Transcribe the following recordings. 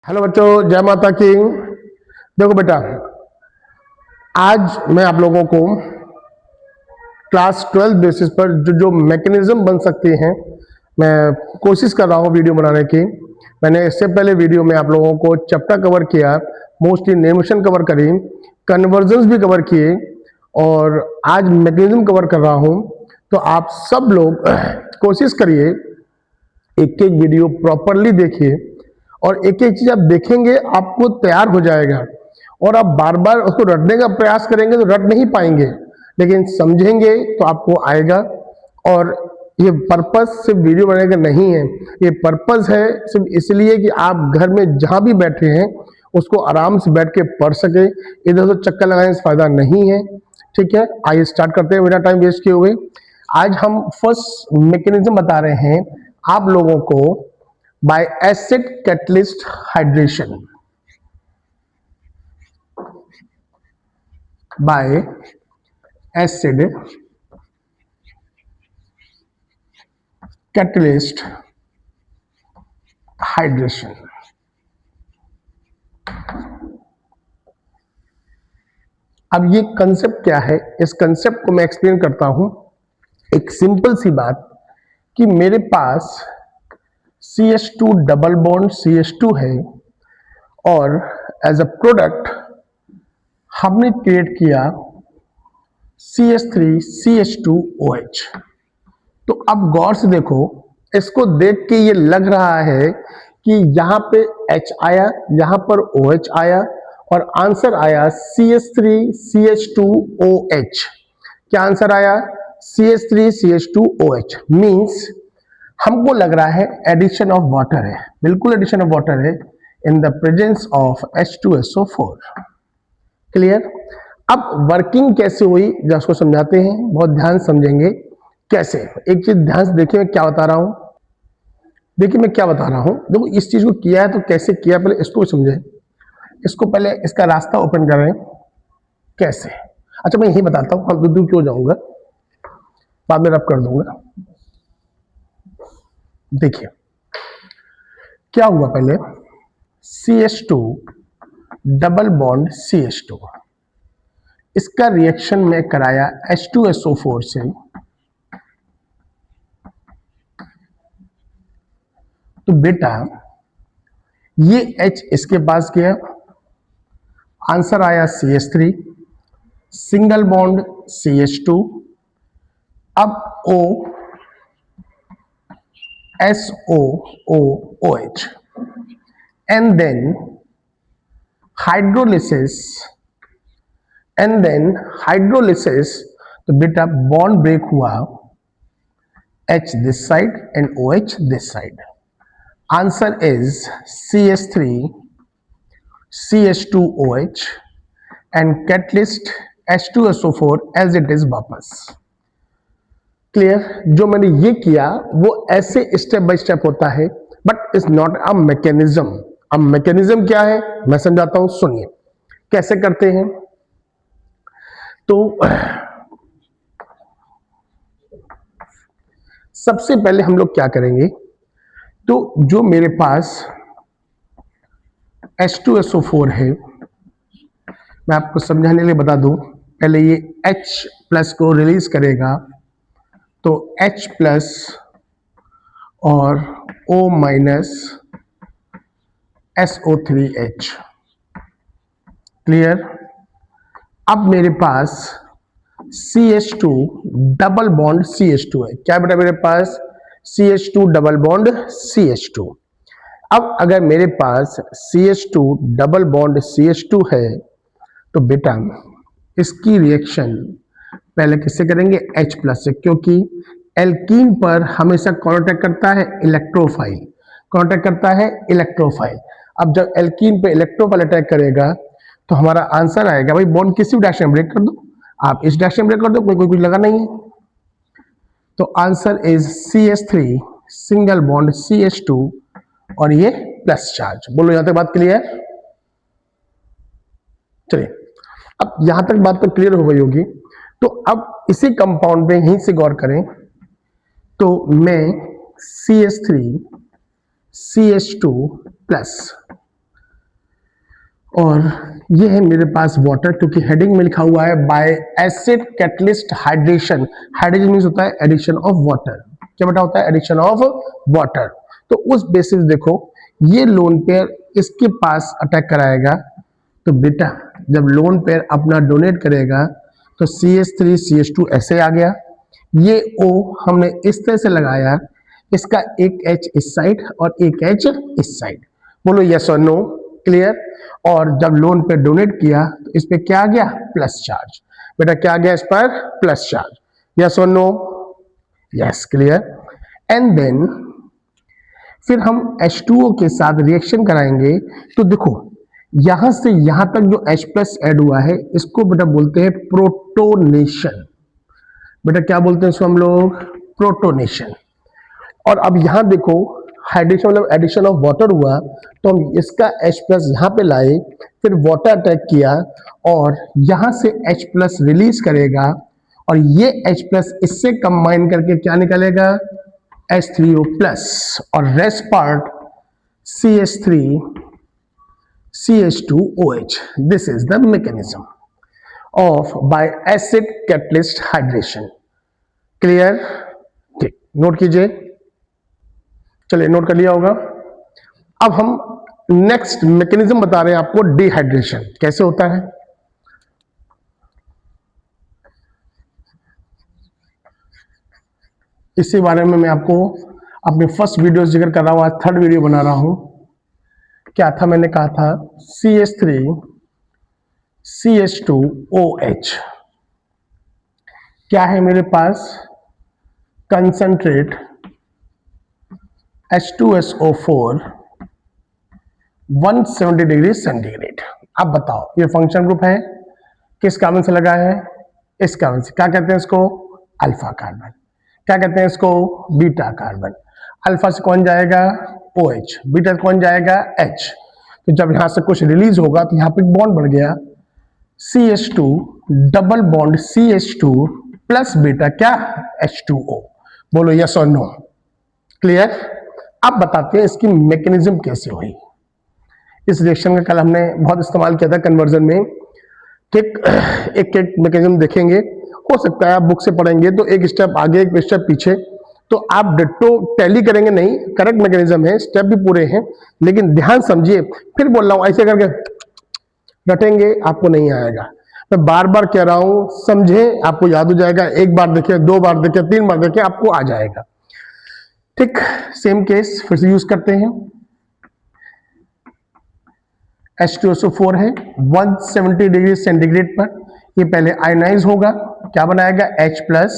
Hello बच्चों, जय माता की। देखो बेटा, आज मैं आप लोगों को क्लास 12 बेसिस पर जो जो मैकेनिज्म बन सकते हैं, मैं कोशिश कर रहा हूँ वीडियो बनाने की। मैंने इससे पहले वीडियो में आप लोगों को चैप्टर कवर किया, मोस्टली नेमेशन कवर करी, कन्वर्जन्स भी कवर किए, और आज मैकेनिज्म कवर कर रहा हूँ। तो आप सब लोग कोशिश करिए, एक एक वीडियो प्रॉपरली देखिए, और एक एक चीज आप देखेंगे आपको तैयार हो जाएगा। और आप बार बार उसको रटने का प्रयास करेंगे तो रट नहीं पाएंगे, लेकिन समझेंगे तो आपको आएगा। और ये पर्पस सिर्फ वीडियो बनाने का नहीं है, ये पर्पस है सिर्फ इसलिए कि आप घर में जहां भी बैठे हैं उसको आराम से बैठ के पढ़ सके, इधर उधर चक्कर लगाने से फायदा नहीं है। ठीक है, आइए स्टार्ट करते हैं बिना टाइम वेस्ट किए हुए। आज हम फर्स्ट मैकेनिज्म बता रहे हैं आप लोगों को, by acid catalyst hydration, by acid catalyst hydration। अब ये कंसेप्ट क्या है, इस कंसेप्ट को मैं एक्सप्लेन करता हूं। एक सिंपल सी बात कि मेरे पास CH2 डबल बॉन्ड CH2 है, और एज अ प्रोडक्ट हमने क्रिएट किया CH3 CH2OH। तो अब गौर से देखो, इसको देख के ये लग रहा है कि यहाँ पे H आया, यहाँ पर OH आया, और आंसर आया CH3 CH2OH। क्या आंसर आया? CH3 CH2OH। मीन्स हमको लग रहा है एडिशन ऑफ वाटर है, बिल्कुल एडिशन ऑफ वाटर है in the presence of H2SO4। Clear? अब वर्किंग कैसे हुई जब उसको समझाते हैं, बहुत ध्यान समझेंगे कैसे। एक चीज ध्यान से देखिए, मैं क्या बता रहा हूं। देखिए मैं क्या बता रहा हूं, देखो इस चीज को किया है तो कैसे किया, पहले इसको समझे। इसको पहले इसका रास्ता ओपन करें कैसे। अच्छा मैं यही बताता हूं, हम दूर क्यों जाऊंगा, बाद में रब कर दूंगा। देखिए क्या हुआ, पहले CH2 डबल बॉन्ड CH2, इसका रिएक्शन में कराया H2SO4 से। तो बेटा ये H इसके पास गया, आंसर आया CH3, सिंगल बॉन्ड CH2, अब O SOOOH, and then hydrolysis, तो बेटा बॉन्ड ब्रेक हुआ, H this side and OH this side. Answer is CH3 CH2OH and catalyst H2SO4 as it is वापस। क्लियर? जो मैंने ये किया वो ऐसे स्टेप बाय स्टेप होता है, but it's not a mechanism. अब मैकेनिज्म क्या है मैं समझाता हूं, सुनिए कैसे करते हैं। तो सबसे पहले हम लोग क्या करेंगे, तो जो मेरे पास H2SO4 है, मैं आपको समझाने के लिए बता दूं, पहले ये H प्लस को रिलीज करेगा, तो H प्लस और O माइनस SO3H। क्लियर? अब मेरे पास CH2 डबल बॉन्ड CH2 है। क्या बेटा मेरे पास CH2 डबल बॉन्ड CH2। अब अगर मेरे पास CH2 डबल बॉन्ड CH2 है तो बेटा इसकी रिएक्शन पहले किससे करेंगे? H प्लस से, क्योंकि एल्कीन पर हमेशा कॉन्टैक्ट करता है इलेक्ट्रोफाइल, कॉन्टैक्ट करता है इलेक्ट्रोफाइल। अब जब एल्कीन पे इलेक्ट्रोफाइल अटैक करेगा तो हमारा आंसर आएगा, भाई बॉन्ड किसी भी डायरेक्शन में ब्रेक कर दो, आप इस डायरेक्शन में ब्रेक कर दो, कोई कुछ लगा नहीं है। तो answer is CH3 single bond CH2 और ये प्लस चार्ज। बोलो यहां तक बात क्लियर? चलिए अब यहां तक बात तो क्लियर हो गई होगी। तो अब इसी कंपाउंड में यहीं से गौर करें, तो मैं CH3 CH2 प्लस और ये है मेरे पास वाटर, क्योंकि हेडिंग में लिखा हुआ है by acid catalyst hydration. Hydration means होता है एडिशन ऑफ वाटर। क्या बेटा होता है? Addition of water. तो उस बेसिस देखो ये लोन पेयर इसके पास अटैक कराएगा, तो बेटा जब लोन पेयर अपना डोनेट करेगा तो CH3 CH2 ऐसे आ गया, ये O हमने इस तरह से लगाया, इसका एक H इस साइड और एक H इस साइड। बोलो यस और नो? क्लियर? और जब लोन पे डोनेट किया तो इस पे क्या आ गया? Plus charge. बेटा क्या आ गया इस पर? Plus charge. यस और no? Yes, clear. And then फिर हम H2O के साथ रिएक्शन कराएंगे, तो देखो यहां से यहां तक जो H प्लस ऐड हुआ है इसको बेटा बोलते हैं प्रोटोनेशन। बेटा क्या बोलते हैं इसको हम लोग? प्रोटोनेशन। और अब यहां देखो हाइड्रेशन मतलब एडिशन ऑफ वाटर हुआ, तो हम इसका H प्लस यहां पे लाए, फिर वाटर अटैक किया और यहां से H प्लस रिलीज करेगा और ये H प्लस इससे कंबाइन करके क्या निकलेगा? H3O प्लस और rest part CH3 CH2OH। This is the mechanism of bye acid catalyst hydration. Clear? ठीक, नोट कीजिए। चलिए नोट कर लिया होगा। अब हम नेक्स्ट मैकेनिज्म बता रहे हैं आपको, डिहाइड्रेशन कैसे होता है। इसी बारे में मैं आपको अपने फर्स्ट वीडियो जिक्र कर रहा हूं, आज थर्ड वीडियो बना रहा हूं। क्या था? मैंने कहा था CH3 CH2OH क्या है मेरे पास? Concentrate H2SO4 170 degree centigrade. अब बताओ ये फंक्शन ग्रुप है, किस कार्बन से लगा है? इस कार्बन से। क्या कहते हैं इसको? Alpha carbon. क्या कहते हैं इसको? Beta carbon. अल्फा से कौन जाएगा? OH। बीटा से कौन जाएगा? H। तो जब यहां से कुछ रिलीज होगा तो यहां पे बॉन्ड बढ़ गया, CH2 double bond CH2 plus beta क्या? H2O। बोलो यस और नो? क्लियर? अब बताते हैं इसकी मैकेनिज्म कैसे हुई। इस रिएक्शन का कल हमने बहुत इस्तेमाल किया था कन्वर्जन में। ठीक, एक एक मैकेनिज्म देखेंगे। हो सकता है आप बुक से पढ़ेंगे तो एक स्टेप आगे एक स्टेप पीछे, तो आप डिट्टो टैली करेंगे नहीं, करेक्ट मैकेनिज्म है, स्टेप भी पूरे हैं, लेकिन ध्यान समझिए। फिर बोल रहा हूं ऐसे करके रटेंगे आपको नहीं आएगा। मैं बार बार कह रहा हूं, समझे आपको याद हो जाएगा। एक बार देखे, दो बार देखे, तीन बार देखे, आपको आ जाएगा। ठीक, सेम केस फिर से यूज करते हैं। H2SO4 है 170 डिग्री सेंटीग्रेड पर, ये पहले आयनाइज होगा, क्या बनाएगा? H प्लस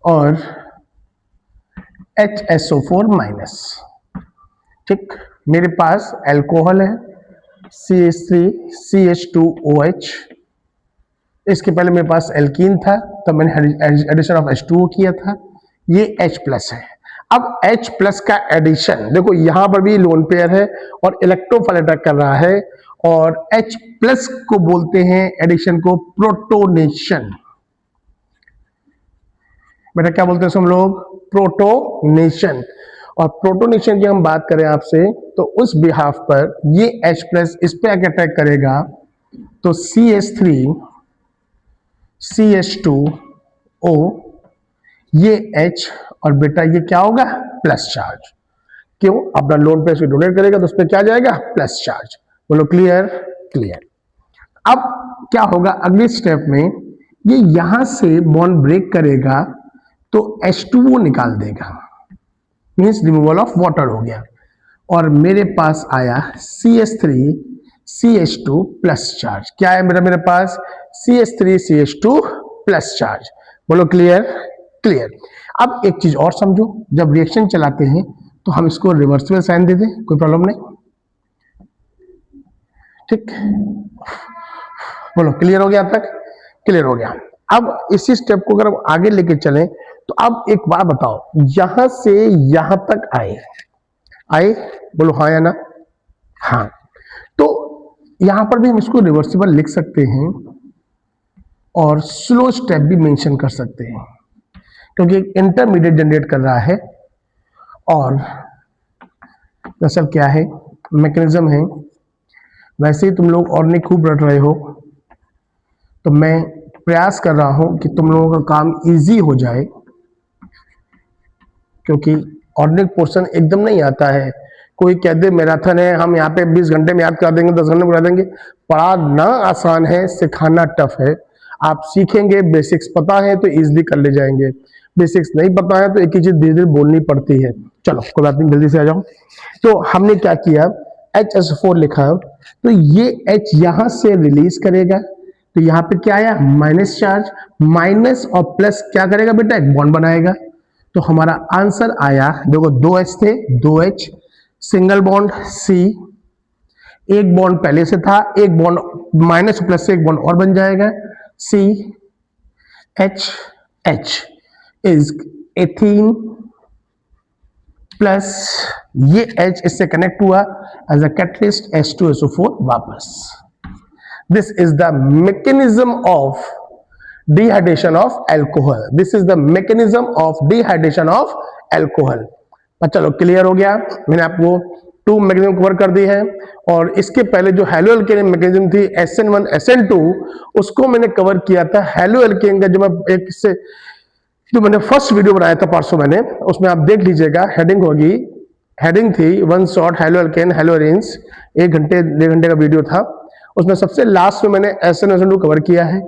और HSO4 माइनस। ठीक, मेरे पास अल्कोहल है CH3 CH2OH। इसके पहले मेरे पास एल्कीन था, तो मैंने एडिशन ऑफ H2O किया था, ये H प्लस है। अब H प्लस का एडिशन देखो, यहां पर भी लोन पेयर है और इलेक्ट्रोफाइल अटैक कर रहा है, और H प्लस को बोलते हैं एडिशन को प्रोटोनेशन। बेटा क्या बोलते हैं हम लोग? प्रोटोनेशन। और प्रोटोनेशन की हम बात करें आपसे, तो उस बिहाफ पर ये H प्लस इस पे आके अटैक करेगा, तो CH3 CH2O ये H और बेटा ये क्या होगा? Plus charge. क्यों? अपना लोन पे डोनेट करेगा तो उस पर क्या जाएगा? Plus charge. बोलो क्लियर? क्लियर। अब क्या होगा अगले स्टेप में? ये यहां से बॉन्ड ब्रेक करेगा तो H2O निकाल देगा, मीन्स रिमूवल ऑफ वाटर हो गया, और मेरे पास आया CH3 CH2 प्लस चार्ज। क्या है मेरे पास? CH3 CH2 plus charge. बोलो क्लियर? क्लियर। अब एक चीज और समझो, जब रिएक्शन चलाते हैं तो हम इसको रिवर्सिबल साइन दे दें, कोई प्रॉब्लम नहीं। ठीक, बोलो क्लियर हो गया? अब तक क्लियर हो गया। अब इसी स्टेप को अगर हम आगे लेके चलें तो अब एक बात बताओ, यहां से यहां तक आए, बोलो हाँ या ना? हाँ। तो यहां पर भी हम इसको रिवर्सिबल लिख सकते हैं और स्लो स्टेप भी मेंशन कर सकते हैं, क्योंकि एक इंटरमीडिएट जनरेट कर रहा है। और दरअसल क्या है मैकेनिज्म है, वैसे ही तुम लोग ऑर्गेनिक खूब रट रहे हो, तो मैं प्रयास कर रहा हूं कि तुम लोगों का काम इजी हो जाए, क्योंकि ऑर्गेनिक पोर्शन एकदम नहीं आता है। कोई कह दे मैराथन है, हम यहाँ पे 20 घंटे में याद कर देंगे, 10 घंटे में करा देंगे। पढ़ाना आसान है, सिखाना टफ है। आप सीखेंगे, बेसिक्स पता है तो इजीली कर ले जाएंगे, बेसिक्स नहीं पता है तो एक ही चीज धीरे धीरे बोलनी पड़ती है। चलो कोई बात नहीं, जल्दी से आ जाओ। तो हमने क्या किया, HSO4 लिखा, तो ये H यहां से रिलीज करेगा, तो यहाँ पे क्या आया, माइनस चार्ज, माइनस और प्लस क्या करेगा बेटा, एक बॉन्ड बनाएगा। तो हमारा आंसर आया, देखो 2H थे, 2H सिंगल बॉन्ड C, एक बॉन्ड पहले से था, एक बॉन्ड माइनस प्लस से एक बॉन्ड और बन जाएगा, CH इज एथीन प्लस ये H इससे कनेक्ट हुआ एज अ कैटलिस्ट H2SO4 वापस। This is the mechanism of dehydration of alcohol. This is the mechanism of dehydration of alcohol. चलो क्लियर हो गया, मैंने आपको 2 मैकेनिज्म कवर कर दी है। और इसके पहले जो हेलो एल्केन मैकेनिज्म थी SN1 SN2, उसको मैंने कवर किया था। हेलो एल्केन का जो मैं एक से जो मैंने फर्स्ट वीडियो बनाया था परसों मैंने, उसमें आप देख लीजिएगा, हेडिंग होगी, हेडिंग थी 1 shot halo alkane hello arenes, 1 घंटे 1.5 घंटे का वीडियो था। उसमें सबसे लास्ट में मैंने SN SN2 कवर किया है।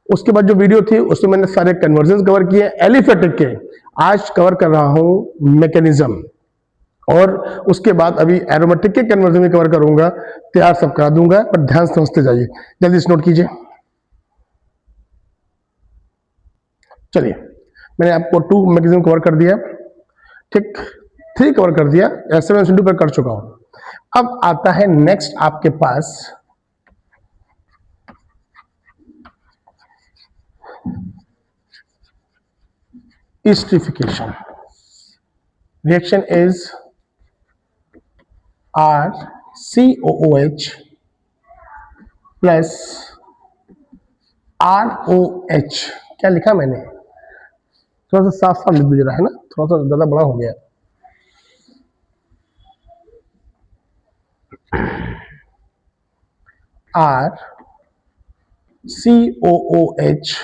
उसके बाद जो वीडियो थी उसमें मैंने सारे कन्वर्जन कवर किए एलिफेटिक के। आज कवर कर रहा हूं मैकेनिज्म, और उसके बाद अभी एरोमेटिक के कन्वर्जन भी कवर करूंगा, तैयार सब करा दूंगा, पर ध्यान से समझते जाइए। जल्दी से नोट कीजिए। चलिए, मैंने आपको 2 मैकेनिज्म कवर कर दिया, ठीक, 3 कवर कर दिया, SN SN2 पर कर चुका हूं। अब आता है नेक्स्ट आपके पास esterification. Reaction is RCOOH plus ROH। क्या लिखा मैंने, थोड़ा सा साफ साफ लिख दीजिए, है ना, थोड़ा सा ज्यादा बड़ा हो गया। RCOOH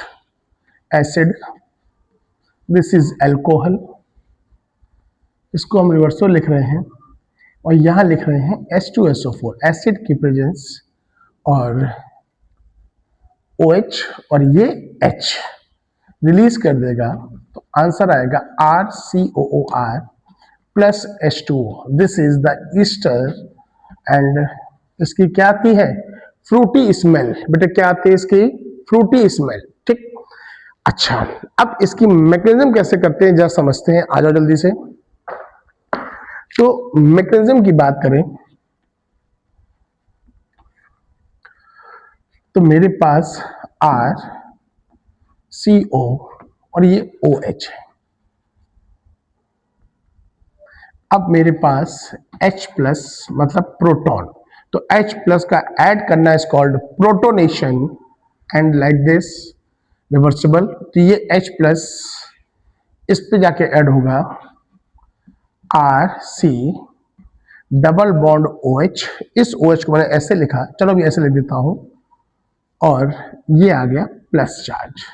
acid, this is alcohol, इसको हम रिवर्सल लिख रहे हैं, और यहां लिख रहे हैं H2SO4 एसिड की प्रेजेंस, और OH और ये H रिलीज कर देगा, तो आंसर आएगा RCOOR plus H2O। This is the Easter, and इसकी क्या आती है, फ्रूटी स्मेल। बेटे क्या आती है इसकी, फ्रूटी स्मेल, ठीक। अच्छा, अब इसकी मैकेनिज्म कैसे करते हैं जरा समझते हैं, आ जाओ जल्दी से। तो मैकेनिज्म की बात करें तो मेरे पास RCO और ये OH है। अब मेरे पास H प्लस मतलब प्रोटॉन, तो H प्लस का ऐड करना is called protonation, and like this reversible. तो ये H प्लस इस पे जाके ऐड होगा RC डबल बॉन्ड OH। इस OH को मैंने ऐसे लिखा, चलो अभी ऐसे लिख देता हूं, और ये आ गया प्लस चार्ज।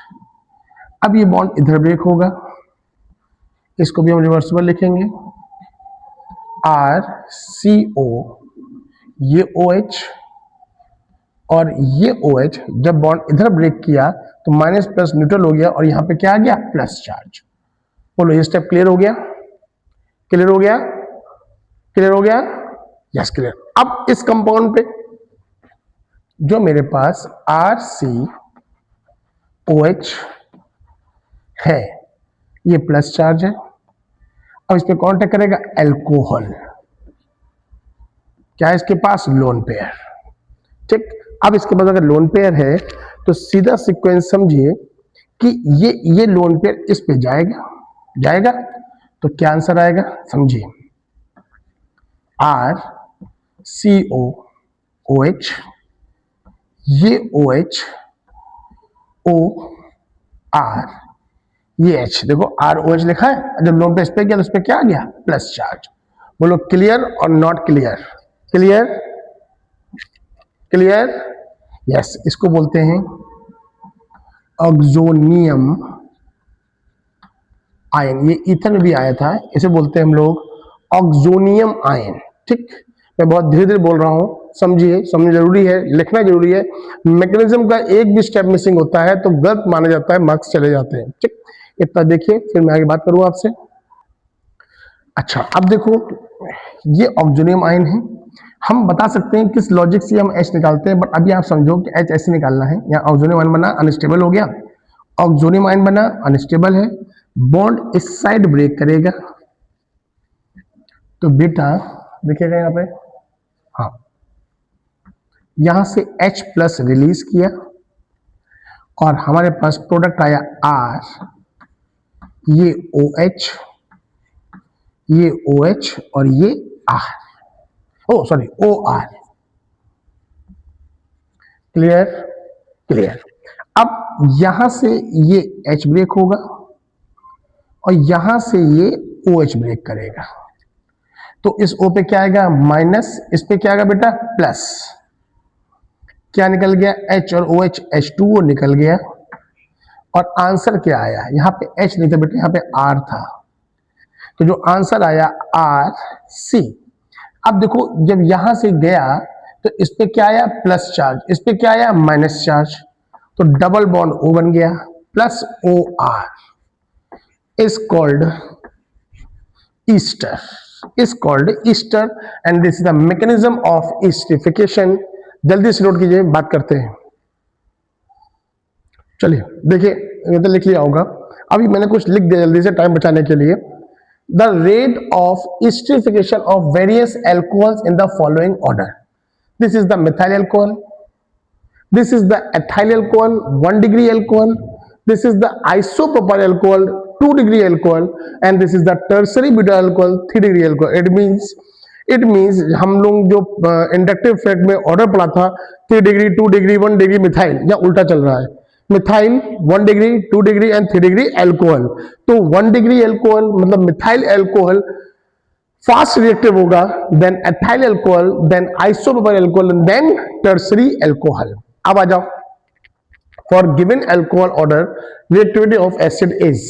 अब ये बॉन्ड इधर ब्रेक होगा, इसको भी हम रिवर्सिबल लिखेंगे, RCO, ये OH और ये OH, जब बॉन्ड इधर ब्रेक किया तो माइनस प्लस न्यूट्रल हो गया, और यहां पे क्या आ गया, प्लस चार्ज। बोलो ये स्टेप क्लियर हो गया, क्लियर हो गया, क्लियर हो गया, यस क्लियर। अब इस कंपाउंड पे जो मेरे पास RCOH है, ये प्लस चार्ज है। अब इस पे कांटेक्ट करेगा एल्कोहल, क्या है इसके पास, लोन पेयर, ठीक। अब इसके पास अगर लोन पेयर है तो सीधा सीक्वेंस समझिए कि ये लोन पेयर इस पे जाएगा, तो क्या आंसर आएगा, समझिए, RCOOH, ये OH, OR, ये H, देखो ROH लिखा है, जब लोन पे इस पे गया तो इस पे क्या आ गया, प्लस चार्ज। बोलो क्लियर और not clear, clear. Clear? Yes, इसको बोलते हैं ऑक्सोनियम आयन। ये ईथर में भी आया था, इसे बोलते हैं हम लोग ऑक्सोनियम आयन। ठीक, मैं बहुत धीरे धीरे बोल रहा हूं, समझिए, समझना जरूरी है, लिखना जरूरी है। मैकेनिज्म का एक भी स्टेप मिसिंग होता है तो गलत माना जाता है, मार्क्स चले जाते हैं। ठीक, इतना देखिए, फिर मैं आगे बात करूं आपसे। अच्छा, अब देखो, ये ऑक्सोनियम आयन है। हम बता सकते हैं किस लॉजिक से हम H निकालते हैं, बट अभी आप समझो कि H ऐसे निकालना है। यहाँ ऑक्सोनियम आयन बना, अनस्टेबल हो गया, ऑक्सोनियम आयन बना, अनस्टेबल है, बॉन्ड इस साइड ब्रेक करेगा, तो बेटा देखिएगा यहाँ पे, हाँ, यहां से H प्लस रिलीज किया और हमारे पास प्रोडक्ट आया R, ये OH, ये OH और ये R, oh sorry OR। Clear? Clear. अब यहां से ये H ब्रेक होगा और यहां से ये OH ब्रेक करेगा, तो इस O पे क्या आएगा? माइनस, इस पे क्या आएगा बेटा? प्लस। क्या निकल गया? H और OH, H2O निकल गया। और आंसर क्या आया? यहाँ पे H नहीं था बेटा, यहाँ पे R था, तो जो आंसर आया RC। अब देखो, जब यहां से गया तो इस पे क्या आया? प्लस चार्ज, इस पे क्या आया? माइनस चार्ज, तो डबल बॉन्ड O बन गया, plus OR is called ester, is called ester and this is the mechanism of esterification। जल्दी से नोट कीजिए, बात करते हैं। चलिए देखिए, ये तो लिख लिया होगा, अभी मैंने कुछ लिख दिया जल्दी से टाइम बचाने के लिए। The rate of esterification of various alcohols in the following order. This is the methyl alcohol, this is the ethyl alcohol 1 degree alcohol, this is the isopropyl alcohol 2 degree alcohol and this is the tertiary butyl alcohol 3 degree alcohol। it means हम लोग जो inductive fact में order पढ़ा था 3 degree 2 degree 1 degree methyl, या उल्टा चल रहा है, methyl 1 degree 2 degree and 3 degree alcohol. तो 1 डिग्री एल्कोहल मतलब मिथाइल एल्कोहल फास्ट रिएक्टिव होगा, then ethyl alcohol, then isopropyl alcohol, then tertiary alcohol. अब आ जाओ, for given alcohol order reactivity of acid is,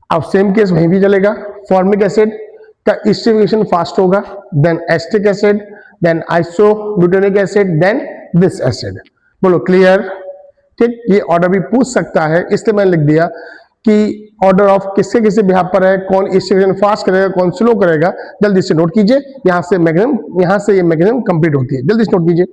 अब सेम केस वहीं भी चलेगा, फॉर्मिक एसिड का एस्टरीफिकेशन फास्ट होगा, then acetic acid, then isobutanoic acid, then this acid. बोलो क्लियर? ठीक, ये ऑर्डर भी पूछ सकता है, इसलिए मैंने लिख दिया कि ऑर्डर ऑफ किसके किसके बिहाफ पर है, कौन एस्टरीफिकेशन फास्ट करेगा, कौन स्लो करेगा। जल्दी से नोट कीजिए, यहां से मैकेनिज्म, यहां से ये मैकेनिज्म कंप्लीट होती है, जल्दी से नोट कीजिए।